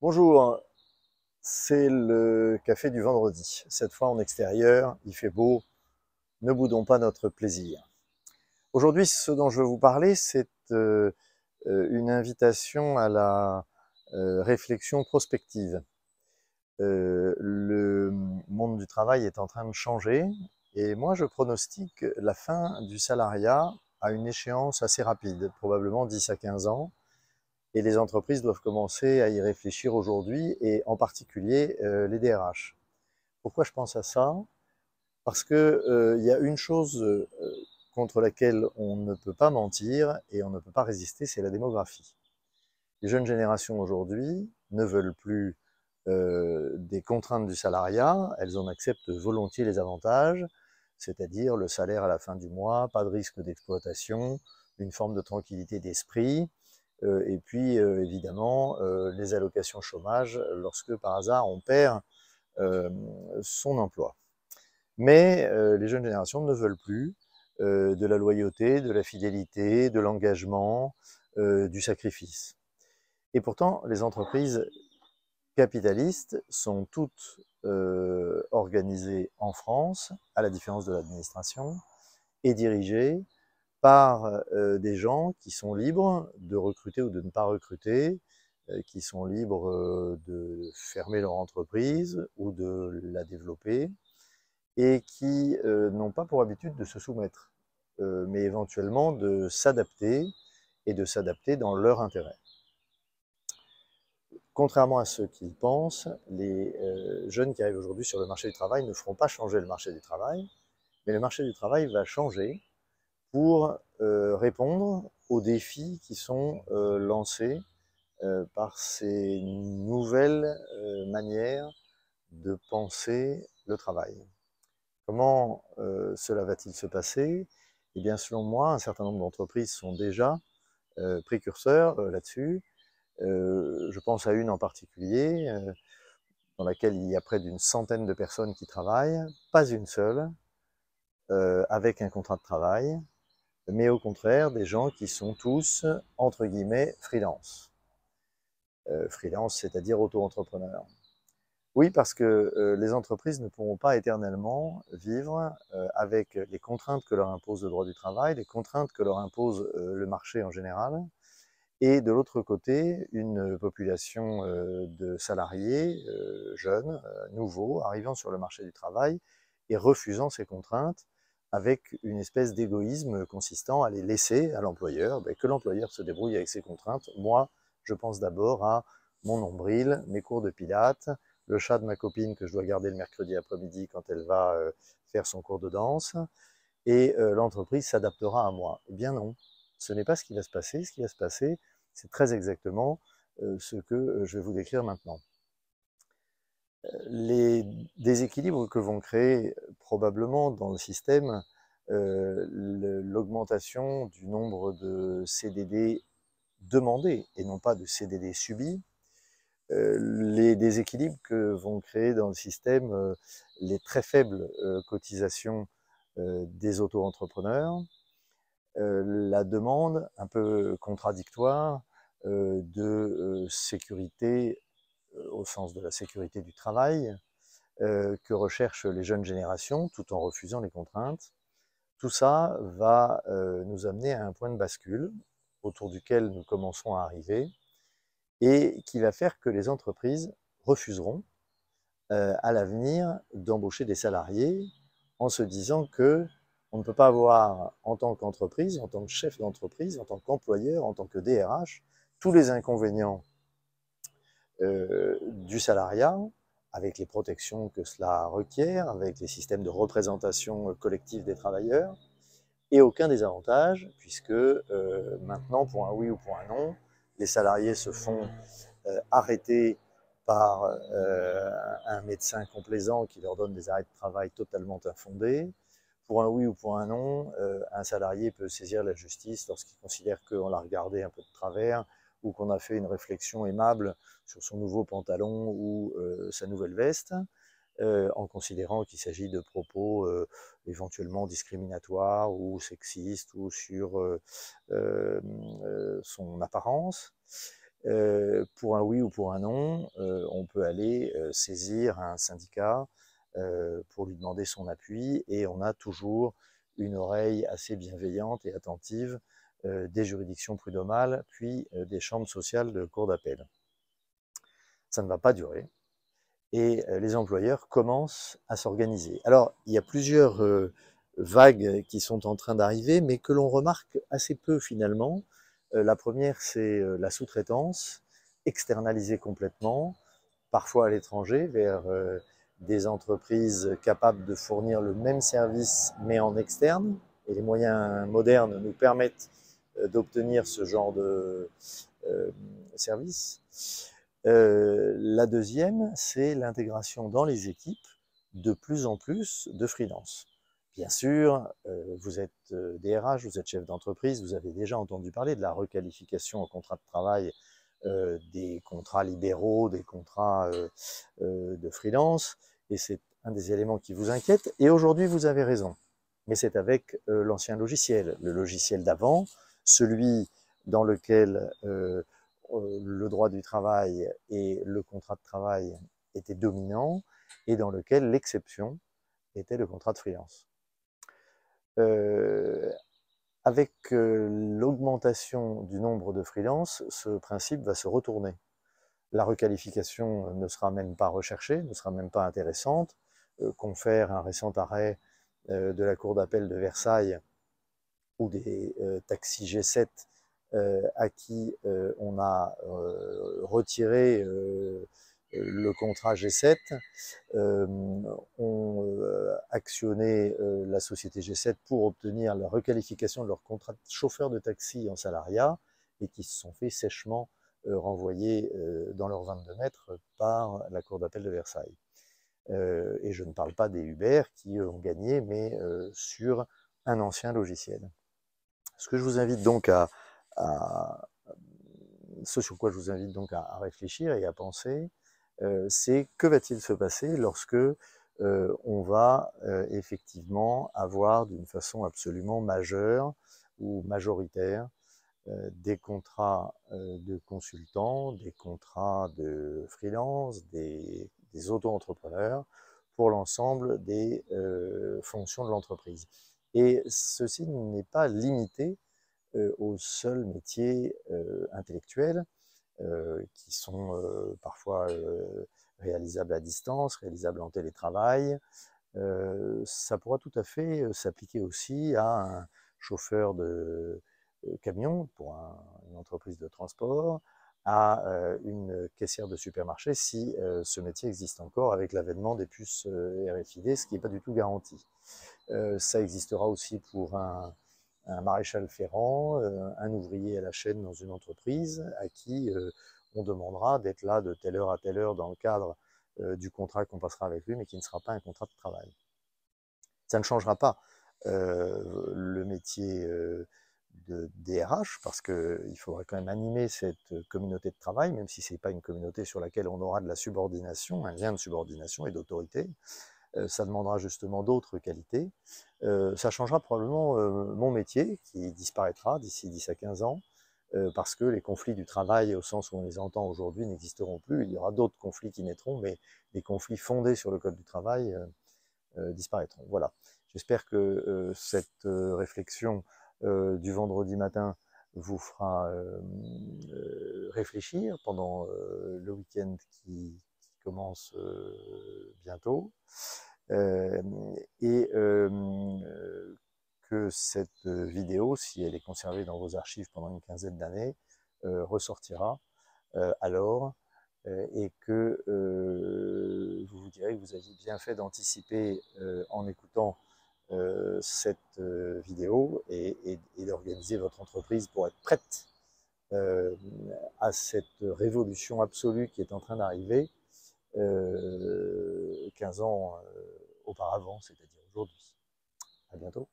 Bonjour, c'est le café du vendredi. Cette fois en extérieur, il fait beau, ne boudons pas notre plaisir. Aujourd'hui, ce dont je veux vous parler, c'est une invitation à la réflexion prospective. Le monde du travail est en train de changer et moi je pronostique la fin du salariat à une échéance assez rapide, probablement 10 à 15 ans. Et les entreprises doivent commencer à y réfléchir aujourd'hui, et en particulier les DRH. Pourquoi je pense à ça? Parce que y a une chose contre laquelle on ne peut pas mentir et on ne peut pas résister, c'est la démographie. Les jeunes générations aujourd'hui ne veulent plus des contraintes du salariat, elles en acceptent volontiers les avantages, c'est-à-dire le salaire à la fin du mois, pas de risque d'exploitation, une forme de tranquillité d'esprit, et puis évidemment les allocations chômage lorsque par hasard on perd euh, son emploi. Mais les jeunes générations ne veulent plus de la loyauté, de la fidélité, de l'engagement, du sacrifice. Et pourtant, les entreprises capitalistes sont toutes organisées en France, à la différence de l'administration, et dirigées par des gens qui sont libres de recruter ou de ne pas recruter, qui sont libres de fermer leur entreprise ou de la développer, et qui n'ont pas pour habitude de se soumettre, mais éventuellement de s'adapter, et de s'adapter dans leur intérêt. Contrairement à ceux qui le pensent, les jeunes qui arrivent aujourd'hui sur le marché du travail ne feront pas changer le marché du travail, mais le marché du travail va changer pour répondre aux défis qui sont lancés par ces nouvelles manières de penser le travail. Comment cela va-t-il se passer? Eh bien, selon moi, un certain nombre d'entreprises sont déjà précurseurs là-dessus. Je pense à une en particulier, dans laquelle il y a près d'une centaine de personnes qui travaillent, pas une seule, avec un contrat de travail, mais au contraire des gens qui sont tous, entre guillemets, freelance. Freelance, c'est-à-dire auto-entrepreneur. Oui, parce que les entreprises ne pourront pas éternellement vivre avec les contraintes que leur impose le droit du travail, les contraintes que leur impose le marché en général, et de l'autre côté, une population de salariés jeunes, nouveaux, arrivant sur le marché du travail et refusant ces contraintes, avec une espèce d'égoïsme consistant à les laisser à l'employeur, que l'employeur se débrouille avec ses contraintes. Moi, je pense d'abord à mon nombril, mes cours de pilates, le chat de ma copine que je dois garder le mercredi après-midi quand elle va faire son cours de danse, et l'entreprise s'adaptera à moi. Eh bien non, ce n'est pas ce qui va se passer. Ce qui va se passer, c'est très exactement ce que je vais vous décrire maintenant. Les déséquilibres que vont créer probablement dans le système l'augmentation du nombre de CDD demandés et non pas de CDD subis, les déséquilibres que vont créer dans le système les très faibles cotisations des auto-entrepreneurs, la demande un peu contradictoire de sécurité au sens de la sécurité du travail que recherchent les jeunes générations tout en refusant les contraintes. Tout ça va nous amener à un point de bascule autour duquel nous commençons à arriver et qui va faire que les entreprises refuseront à l'avenir d'embaucher des salariés en se disant que on ne peut pas avoir, en tant qu'entreprise, en tant que chef d'entreprise, en tant qu'employeur, en tant que DRH, tous les inconvénients du salariat, avec les protections que cela requiert, avec les systèmes de représentation collective des travailleurs, et aucun désavantage, puisque maintenant, pour un oui ou pour un non, les salariés se font arrêter par un médecin complaisant qui leur donne des arrêts de travail totalement infondés. Pour un oui ou pour un non, un salarié peut saisir la justice lorsqu'il considère qu'on l'a regardé un peu de travers ou qu'on a fait une réflexion aimable sur son nouveau pantalon ou sa nouvelle veste, en considérant qu'il s'agit de propos éventuellement discriminatoires ou sexistes ou sur son apparence. Pour un oui ou pour un non, on peut aller saisir un syndicat pour lui demander son appui, et on a toujours une oreille assez bienveillante et attentive des juridictions prud'homales, puis des chambres sociales de cour d'appel. Ça ne va pas durer, et les employeurs commencent à s'organiser. Alors, il y a plusieurs vagues qui sont en train d'arriver, mais que l'on remarque assez peu finalement. La première, c'est la sous-traitance, externalisée complètement, parfois à l'étranger, vers des entreprises capables de fournir le même service, mais en externe. Et les moyens modernes nous permettent d'obtenir ce genre de service. La deuxième, c'est l'intégration dans les équipes de plus en plus de freelance. Bien sûr, vous êtes DRH, vous êtes chef d'entreprise, vous avez déjà entendu parler de la requalification en contrat de travail des contrats libéraux, des contrats de freelance, et c'est un des éléments qui vous inquiète. Et aujourd'hui, vous avez raison, mais c'est avec l'ancien logiciel, le logiciel d'avant, celui dans lequel le droit du travail et le contrat de travail étaient dominants, et dans lequel l'exception était le contrat de freelance. Avec l'augmentation du nombre de freelance, ce principe va se retourner. La requalification ne sera même pas recherchée, ne sera même pas intéressante. Confère un récent arrêt de la Cour d'appel de Versailles, ou des taxis G7 à qui on a retiré le contrat G7, ont actionné la société G7 pour obtenir la requalification de leur contrat de chauffeur de taxi en salariat, et qui se sont fait sèchement renvoyer dans leurs 22 mètres par la Cour d'appel de Versailles. Et je ne parle pas des Uber qui ont gagné, mais sur un ancien logiciel. Ce que je vous invite donc ce sur quoi je vous invite donc à réfléchir et à penser, c'est que va-t-il se passer lorsque on va effectivement avoir d'une façon absolument majeure ou majoritaire des contrats de consultants, des contrats de freelance, des auto-entrepreneurs pour l'ensemble des fonctions de l'entreprise. Et ceci n'est pas limité aux seuls métiers intellectuels qui sont parfois réalisables à distance, réalisables en télétravail. Ça pourra tout à fait s'appliquer aussi à un chauffeur de camion pour une entreprise de transport, à une caissière de supermarché, si ce métier existe encore avec l'avènement des puces RFID, ce qui n'est pas du tout garanti. Ça existera aussi pour un maréchal ferrant, un ouvrier à la chaîne dans une entreprise, à qui on demandera d'être là de telle heure à telle heure dans le cadre du contrat qu'on passera avec lui, mais qui ne sera pas un contrat de travail. Ça ne changera pas le métier de DRH, parce qu'il faudra quand même animer cette communauté de travail, même si ce n'est pas une communauté sur laquelle on aura de la subordination, un lien de subordination et d'autorité. Ça demandera justement d'autres qualités. Ça changera probablement mon métier, qui disparaîtra d'ici 10 à 15 ans, parce que les conflits du travail, au sens où on les entend aujourd'hui, n'existeront plus. Il y aura d'autres conflits qui naîtront, mais les conflits fondés sur le code du travail disparaîtront. Voilà. J'espère que cette réflexion du vendredi matin vous fera réfléchir pendant le week-end qui commence bientôt, et que cette vidéo, si elle est conservée dans vos archives pendant une quinzaine d'années, ressortira alors, et que vous vous direz que vous aviez bien fait d'anticiper en écoutant cette vidéo, et d'organiser votre entreprise pour être prête à cette révolution absolue qui est en train d'arriver 15 ans auparavant, c'est-à-dire aujourd'hui. À bientôt.